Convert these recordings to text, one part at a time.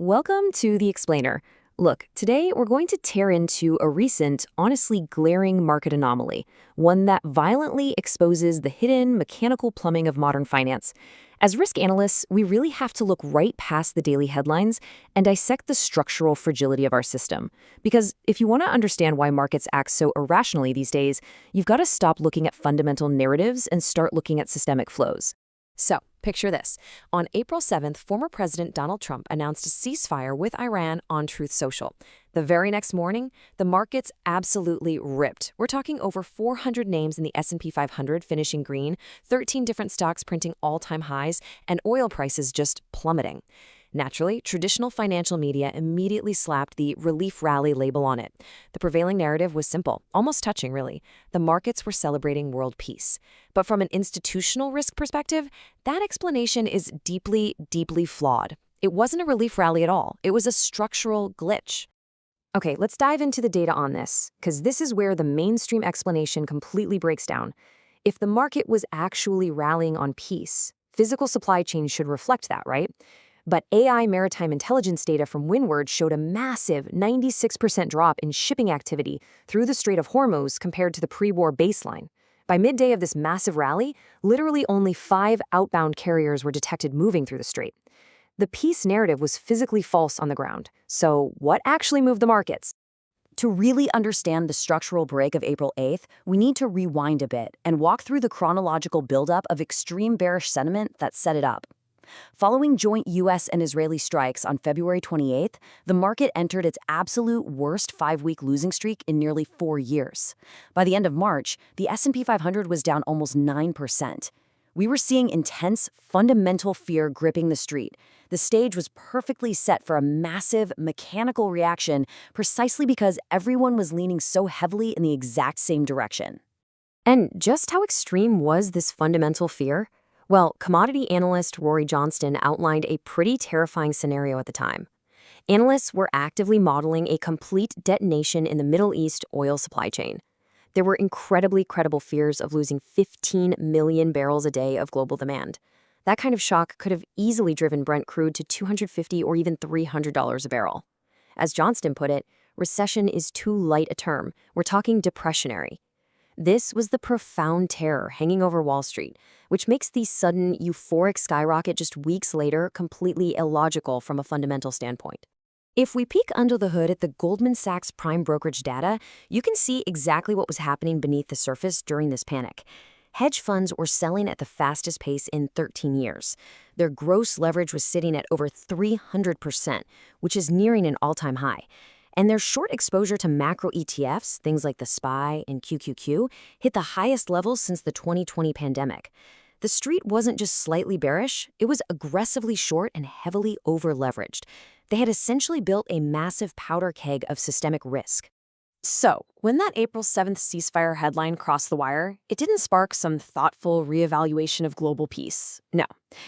Welcome to The Explainer. Look, today we're going to tear into a recent, honestly glaring market anomaly, one that violently exposes the hidden mechanical plumbing of modern finance. As risk analysts, we really have to look right past the daily headlines and dissect the structural fragility of our system. Because if you want to understand why markets act so irrationally these days, you've got to stop looking at fundamental narratives and start looking at systemic flows. So, picture this. On April 7th, former President Donald Trump announced a ceasefire with Iran on Truth Social. The very next morning, the markets absolutely ripped. We're talking over 400 names in the S&P 500 finishing green, 13 different stocks printing all-time highs, and oil prices just plummeting. Naturally, traditional financial media immediately slapped the relief rally label on it. The prevailing narrative was simple, almost touching, really. The markets were celebrating world peace. But from an institutional risk perspective, that explanation is deeply, deeply flawed. It wasn't a relief rally at all. It was a structural glitch. Okay, let's dive into the data on this, because this is where the mainstream explanation completely breaks down. If the market was actually rallying on peace, physical supply chains should reflect that, right? But AI maritime intelligence data from Windward showed a massive 96% drop in shipping activity through the Strait of Hormuz compared to the pre-war baseline. By midday of this massive rally, literally only 5 outbound carriers were detected moving through the strait. The peace narrative was physically false on the ground. So what actually moved the markets? To really understand the structural break of April 8th, we need to rewind a bit and walk through the chronological buildup of extreme bearish sentiment that set it up. Following joint U.S. and Israeli strikes on February 28th, the market entered its absolute worst 5-week losing streak in nearly 4 years. By the end of March, the S&P 500 was down almost 9%. We were seeing intense, fundamental fear gripping the street. The stage was perfectly set for a massive, mechanical reaction precisely because everyone was leaning so heavily in the exact same direction. And just how extreme was this fundamental fear? Well, commodity analyst Rory Johnston outlined a pretty terrifying scenario at the time. Analysts were actively modeling a complete detonation in the Middle East oil supply chain. There were incredibly credible fears of losing 15 million barrels a day of global demand. That kind of shock could have easily driven Brent crude to $250 or even $300 a barrel. As Johnston put it, recession is too light a term. We're talking depressionary. This was the profound terror hanging over Wall Street, which makes the sudden euphoric skyrocket just weeks later completely illogical from a fundamental standpoint. If we peek under the hood at the Goldman Sachs prime brokerage data, you can see exactly what was happening beneath the surface during this panic. Hedge funds were selling at the fastest pace in 13 years. Their gross leverage was sitting at over 300%, which is nearing an all-time high. And their short exposure to macro ETFs, things like the SPY and QQQ, hit the highest levels since the 2020 pandemic. The street wasn't just slightly bearish, it was aggressively short and heavily over-leveraged. They had essentially built a massive powder keg of systemic risk. So, when that April 7th ceasefire headline crossed the wire, it didn't spark some thoughtful reevaluation of global peace. No,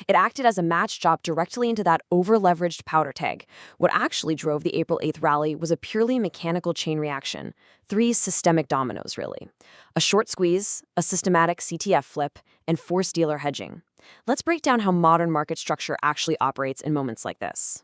it acted as a match drop directly into that over-leveraged powder keg. What actually drove the April 8th rally was a purely mechanical chain reaction. 3 systemic dominoes, really. A short squeeze, a systematic CTF flip, and forced dealer hedging. Let's break down how modern market structure actually operates in moments like this.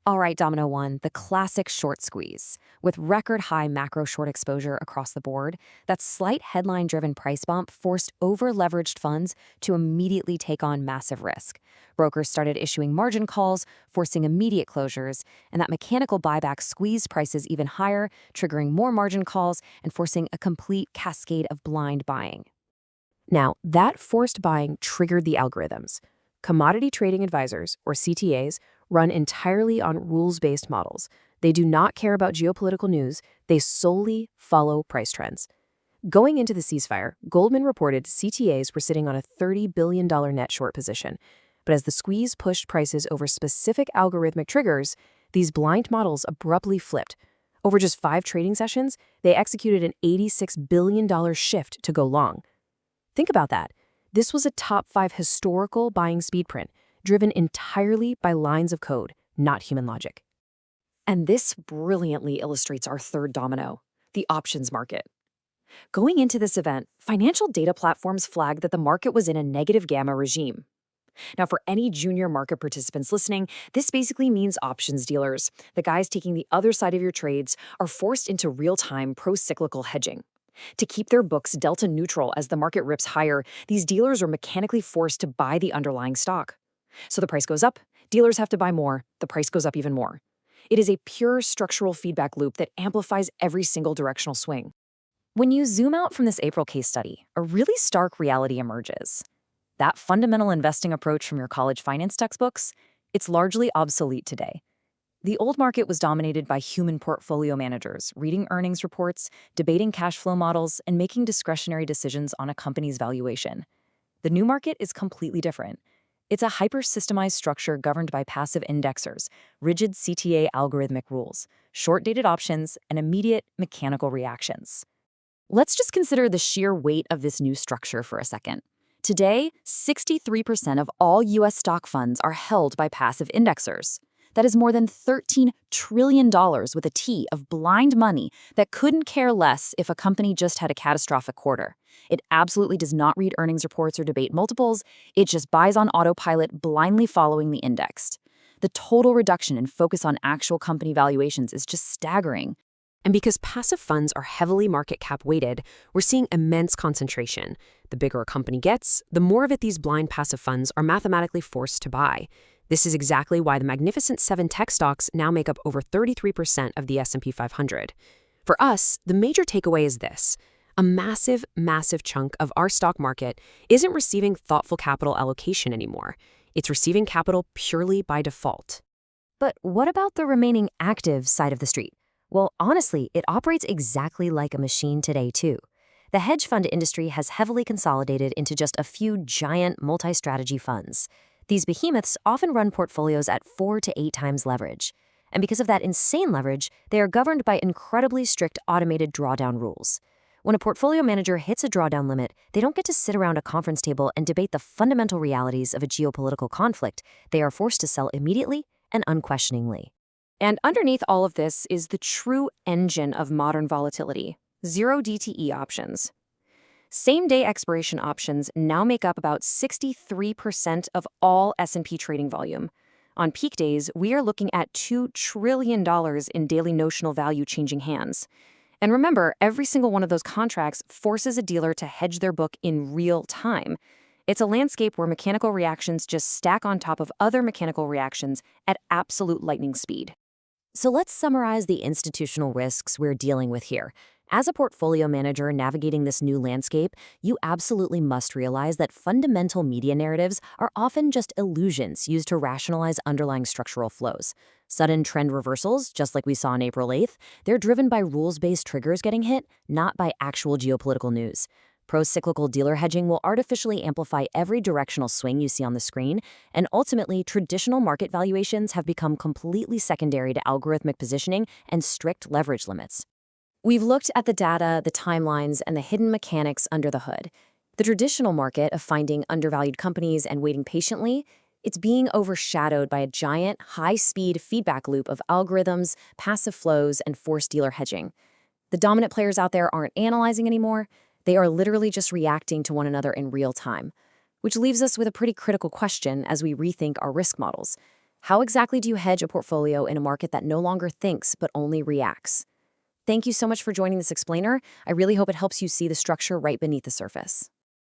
All right, Domino 1, the classic short squeeze. With record-high macro short exposure across the board, that slight headline-driven price bump forced over-leveraged funds to immediately take on massive risk. Brokers started issuing margin calls, forcing immediate closures, and that mechanical buyback squeezed prices even higher, triggering more margin calls and forcing a complete cascade of blind buying. Now, that forced buying triggered the algorithms. Commodity trading advisors, or CTAs, run entirely on rules-based models. They do not care about geopolitical news, they solely follow price trends. Going into the ceasefire, Goldman reported CTAs were sitting on a $30 billion net short position. But as the squeeze pushed prices over specific algorithmic triggers, these blind models abruptly flipped. Over just 5 trading sessions, they executed an $86 billion shift to go long. Think about that. This was a top 5 historical buying speed print, driven entirely by lines of code, not human logic. And this brilliantly illustrates our third domino, the options market. Going into this event, financial data platforms flagged that the market was in a negative gamma regime. Now, for any junior market participants listening, this basically means options dealers. The guys taking the other side of your trades are forced into real-time pro-cyclical hedging. To keep their books delta neutral as the market rips higher, these dealers are mechanically forced to buy the underlying stock. So the price goes up, dealers have to buy more, the price goes up even more. It is a pure structural feedback loop that amplifies every single directional swing. When you zoom out from this April case study, a really stark reality emerges. That fundamental investing approach from your college finance textbooks, it's largely obsolete today. The old market was dominated by human portfolio managers, reading earnings reports, debating cash flow models, and making discretionary decisions on a company's valuation. The new market is completely different. It's a hyper-systemized structure governed by passive indexers, rigid CTA algorithmic rules, short-dated options, and immediate mechanical reactions. Let's just consider the sheer weight of this new structure for a second. Today, 63% of all U.S. stock funds are held by passive indexers. That is more than $13 trillion with a T of blind money that couldn't care less if a company just had a catastrophic quarter. It absolutely does not read earnings reports or debate multiples. It just buys on autopilot, blindly following the index. The total reduction in focus on actual company valuations is just staggering. And because passive funds are heavily market cap weighted, we're seeing immense concentration. The bigger a company gets, the more of it these blind passive funds are mathematically forced to buy. This is exactly why the Magnificent 7 tech stocks now make up over 33% of the S&P 500. For us, the major takeaway is this. A massive, massive chunk of our stock market isn't receiving thoughtful capital allocation anymore. It's receiving capital purely by default. But what about the remaining active side of the street? Well, honestly, it operates exactly like a machine today, too. The hedge fund industry has heavily consolidated into just a few giant multi-strategy funds. These behemoths often run portfolios at 4 to 8 times leverage. And because of that insane leverage, they are governed by incredibly strict automated drawdown rules. When a portfolio manager hits a drawdown limit, they don't get to sit around a conference table and debate the fundamental realities of a geopolitical conflict. They are forced to sell immediately and unquestioningly. And underneath all of this is the true engine of modern volatility, zero DTE options. Same-day expiration options now make up about 63% of all S&P trading volume. On peak days, we are looking at $2 trillion in daily notional value changing hands. And remember, every single one of those contracts forces a dealer to hedge their book in real time. It's a landscape where mechanical reactions just stack on top of other mechanical reactions at absolute lightning speed. So let's summarize the institutional risks we're dealing with here. As a portfolio manager navigating this new landscape, you absolutely must realize that fundamental media narratives are often just illusions used to rationalize underlying structural flows. Sudden trend reversals, just like we saw on April 8th, they're driven by rules-based triggers getting hit, not by actual geopolitical news. Pro-cyclical dealer hedging will artificially amplify every directional swing you see on the screen, and ultimately, traditional market valuations have become completely secondary to algorithmic positioning and strict leverage limits. We've looked at the data, the timelines, and the hidden mechanics under the hood. The traditional market of finding undervalued companies and waiting patiently, it's being overshadowed by a giant, high-speed feedback loop of algorithms, passive flows, and forced dealer hedging. The dominant players out there aren't analyzing anymore. They are literally just reacting to one another in real time, which leaves us with a pretty critical question as we rethink our risk models. How exactly do you hedge a portfolio in a market that no longer thinks but only reacts? Thank you so much for joining this explainer. I really hope it helps you see the structure right beneath the surface.